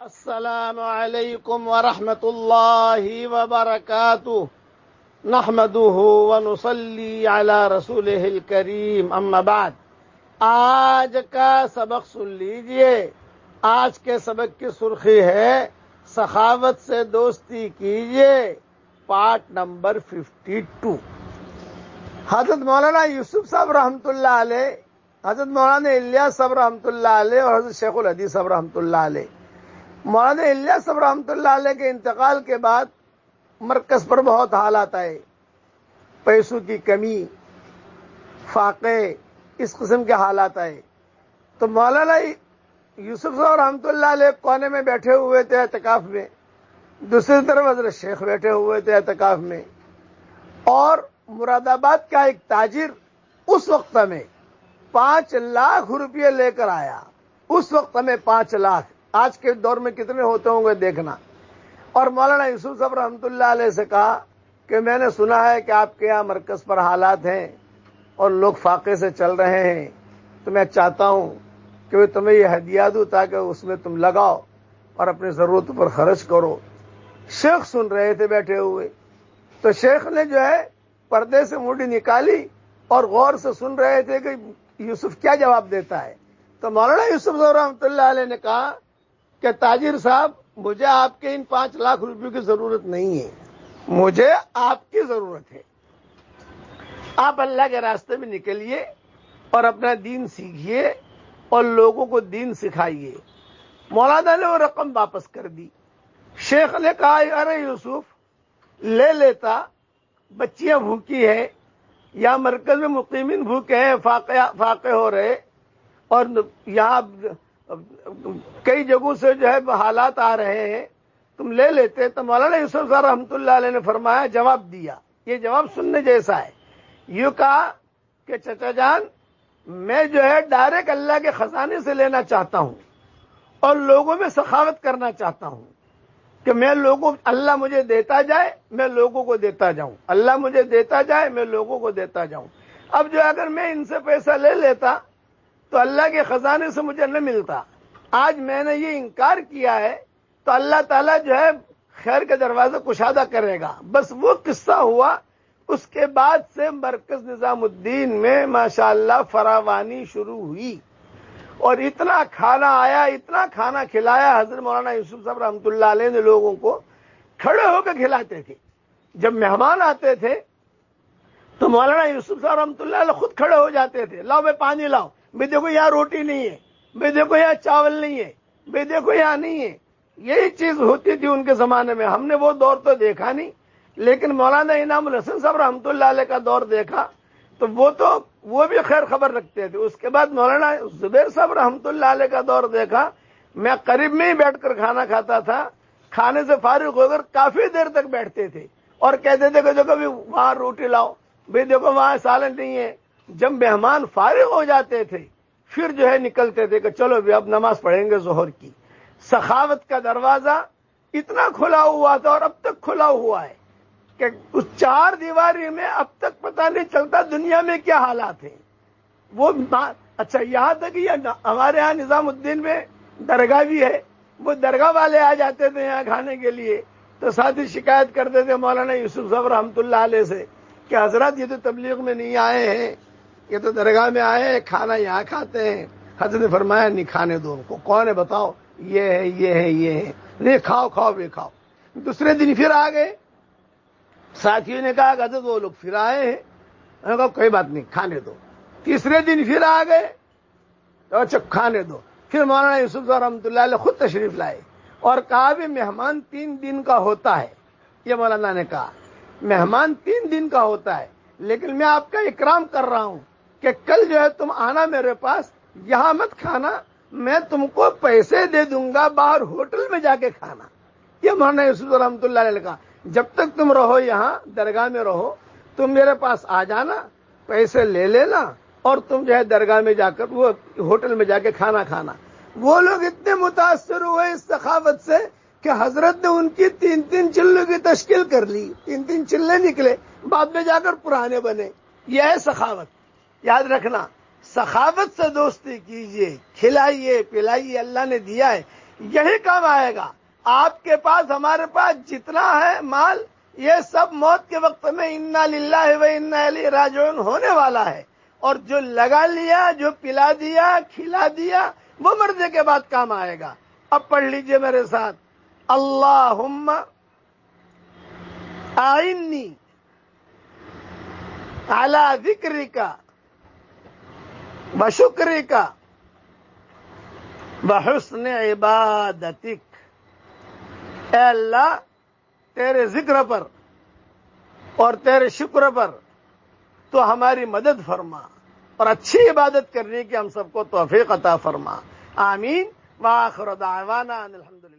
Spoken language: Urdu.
السلام علیکم ورحمۃ اللہ وبرکاتہ نحمده ونصلی علی رسولہ الکریم اما بعد۔ آج کا سبق سن لیجئے۔ آج کے سبق کی سرخی ہے سخاوت سے دوستی کیجئے، پارٹ نمبر 52۔ حضرت مولانا یوسف صاحب رحمۃ اللہ علیہ، حضرت مولانا الیاس صاحب رحمۃ اللہ علیہ اور حضرت شیخ الحدیث صاحب رحمۃ اللہ علیہ، مولانا الیاس صاحب رحمۃ اللہ علیہ کے انتقال کے بعد مرکز پر بہت حالات آئے، پیسوں کی کمی، فاقے، اس قسم کے حالات آئے۔ تو مولانا یوسف صاحب رحمۃ اللہ علیہ کونے میں بیٹھے ہوئے تھے اعتکاف میں، دوسری طرف حضرت شیخ بیٹھے ہوئے تھے اعتکاف میں، اور مراد آباد کا ایک تاجر اس وقت میں 5 لاکھ روپئے لے کر آیا۔ اس وقت میں 5 لاکھ، آج کے دور میں کتنے ہوتے ہوں گے دیکھنا۔ اور مولانا یوسف صاحب رحمۃ اللہ علیہ سے کہا کہ میں نے سنا ہے کہ آپ کے یہاں مرکز پر حالات ہیں اور لوگ فاقے سے چل رہے ہیں، تو میں چاہتا ہوں کہ تمہیں یہ ہدیہ دوں تاکہ اس میں تم لگاؤ اور اپنی ضرورتوں پر خرچ کرو۔ شیخ سن رہے تھے بیٹھے ہوئے، تو شیخ نے جو ہے پردے سے مڈی نکالی اور غور سے سن رہے تھے کہ یوسف کیا جواب دیتا ہے۔ تو مولانا یوسف صاحب رحمۃ اللہ علیہ نے کہا کہ تاجر صاحب، مجھے آپ کے ان 5 لاکھ روپے کی ضرورت نہیں ہے، مجھے آپ کی ضرورت ہے۔ آپ اللہ کے راستے میں نکلیے اور اپنا دین سیکھیے اور لوگوں کو دین سکھائیے۔ مولانا نے وہ رقم واپس کر دی۔ شیخ نے کہا ارے یوسف، لے لیتا، بچیاں بھوکی ہیں یا مرکز میں مقیمین بھوکے ہیں، فاقے ہو رہے، اور یہاں کئی جگہوں سے جو ہے حالات آ رہے ہیں، تم لے لیتے۔ تو مولانا یوسف صاحب رحمۃ اللہ علیہ نے فرمایا، جواب دیا، یہ جواب سننے جیسا ہے۔ یوں کہا کہ چچا جان، میں جو ہے ڈائریکٹ اللہ کے خزانے سے لینا چاہتا ہوں اور لوگوں میں سخاوت کرنا چاہتا ہوں کہ میں لوگوں، اللہ مجھے دیتا جائے میں لوگوں کو دیتا جاؤں، اللہ مجھے دیتا جائے میں لوگوں کو دیتا جاؤں۔ اب جو اگر میں ان سے پیسہ لے لیتا تو اللہ کے خزانے سے مجھے نہ ملتا۔ آج میں نے یہ انکار کیا ہے تو اللہ تعالیٰ جو ہے خیر کے دروازہ کشادہ کرے گا۔ بس وہ قصہ ہوا، اس کے بعد سے مرکز نظام الدین میں ماشاءاللہ فراوانی شروع ہوئی اور اتنا کھانا آیا، اتنا کھانا کھلایا۔ حضرت مولانا یوسف صاحب رحمۃ اللہ علیہ نے لوگوں کو کھڑے ہو کے کھلاتے تھے۔ جب مہمان آتے تھے تو مولانا یوسف صاحب رحمۃ اللہ علیہ خود کھڑے ہو جاتے تھے، لاؤ بھائی پانی لاؤ، بھائی دیکھو یہاں روٹی نہیں ہے، بھائی دیکھو یہاں چاول نہیں ہے، بھائی دیکھو یہاں نہیں ہے۔ یہی چیز ہوتی تھی ان کے زمانے میں۔ ہم نے وہ دور تو دیکھا نہیں، لیکن مولانا انعام الحسن صاحب رحمۃ اللہ علیہ کا دور دیکھا تو وہ بھی خیر خبر رکھتے تھے۔ اس کے بعد مولانا زبیر صاحب رحمۃ اللہ علیہ کا دور دیکھا، میں قریب میں ہی بیٹھ کر کھانا کھاتا تھا، کھانے سے فارغ ہو کر کافی دیر تک بیٹھتے تھے اور کہتے تھے کہ دیکھو بھی وہاں روٹی لاؤ، بھائی دیکھو وہاں سالن نہیں ہے۔ جب مہمان فارغ ہو جاتے تھے پھر جو ہے نکلتے تھے کہ چلو بھی اب نماز پڑھیں گے ظہر کی۔ سخاوت کا دروازہ اتنا کھلا ہوا تھا اور اب تک کھلا ہوا ہے کہ اس 4 دیواری میں اب تک پتہ نہیں چلتا دنیا میں کیا حالات ہیں۔ وہ اچھا، یہاں تک ہمارے ہاں نظام الدین میں درگاہ بھی ہے، وہ درگاہ والے آ جاتے تھے یہاں کھانے کے لیے تو ساتھ ہی شکایت کرتے تھے مولانا یوسف صاحب رحمۃ اللہ علیہ سے کہ حضرت یہ تو تبلیغ میں نہیں آئے ہیں، یہ تو درگاہ میں آئے ہیں، کھانا یہاں کھاتے ہیں۔ حضرت نے فرمایا نہیں کھانے دو ان کو، کون ہے بتاؤ، یہ ہے یہ ہے یہ ہے، نہیں کھاؤ کھاؤ بھی کھاؤ۔ دوسرے دن پھر آ گئے، ساتھیوں نے کہا کہ حضرت وہ لوگ پھر آئے ہیں، انہوں نے کہا کوئی بات نہیں کھانے دو۔ تیسرے دن پھر آ گئے تو اچھا کھانے دو۔ پھر مولانا یوسف صاحب رحمۃ اللہ علیہ خود تشریف لائے اور کہا بھی مہمان 3 دن کا ہوتا ہے۔ یہ مولانا نے کہا مہمان 3 دن کا ہوتا ہے، لیکن میں آپ کا اکرام کر رہا ہوں کہ کل جو ہے تم آنا میرے پاس، یہاں مت کھانا، میں تم کو پیسے دے دوں گا، باہر ہوٹل میں جا کے کھانا۔ یہ مولانا یوسف رحمۃ اللہ علیہ نے کہا جب تک تم رہو یہاں درگاہ میں رہو، تم میرے پاس آ جانا، پیسے لے لینا اور تم جو ہے درگاہ میں جا کر وہ ہوٹل میں جا کے کھانا کھانا۔ وہ لوگ اتنے متاثر ہوئے اس سخاوت سے کہ حضرت نے ان کی 3 چلوں کی تشکیل کر لی، 3 چلے نکلے، بعد میں جا کر پرانے بنے۔ یہ ہے سخاوت، یاد رکھنا۔ سخاوت سے دوستی کیجئے، کھلائیے پلائیے، اللہ نے دیا ہے۔ یہی کام آئے گا. آپ کے پاس ہمارے پاس جتنا ہے مال یہ سب موت کے وقت میں انا للہ و انا الیہ راجعون ہونے والا ہے. اور جو لگا لیا، جو پلا دیا، کھلا دیا، وہ مرنے کے بعد کام آئے گا. اب پڑھ لیجئے میرے ساتھ، اللہم اعنی علی ذکرک وشکرک وحسن عبادتک. اے اللہ تیرے ذکر پر اور تیرے شکر پر تو ہماری مدد فرما اور اچھی عبادت کرنے کی ہم سب کو توفیق عطا فرما. آمین. وآخر دعوانا ان الحمدللہ.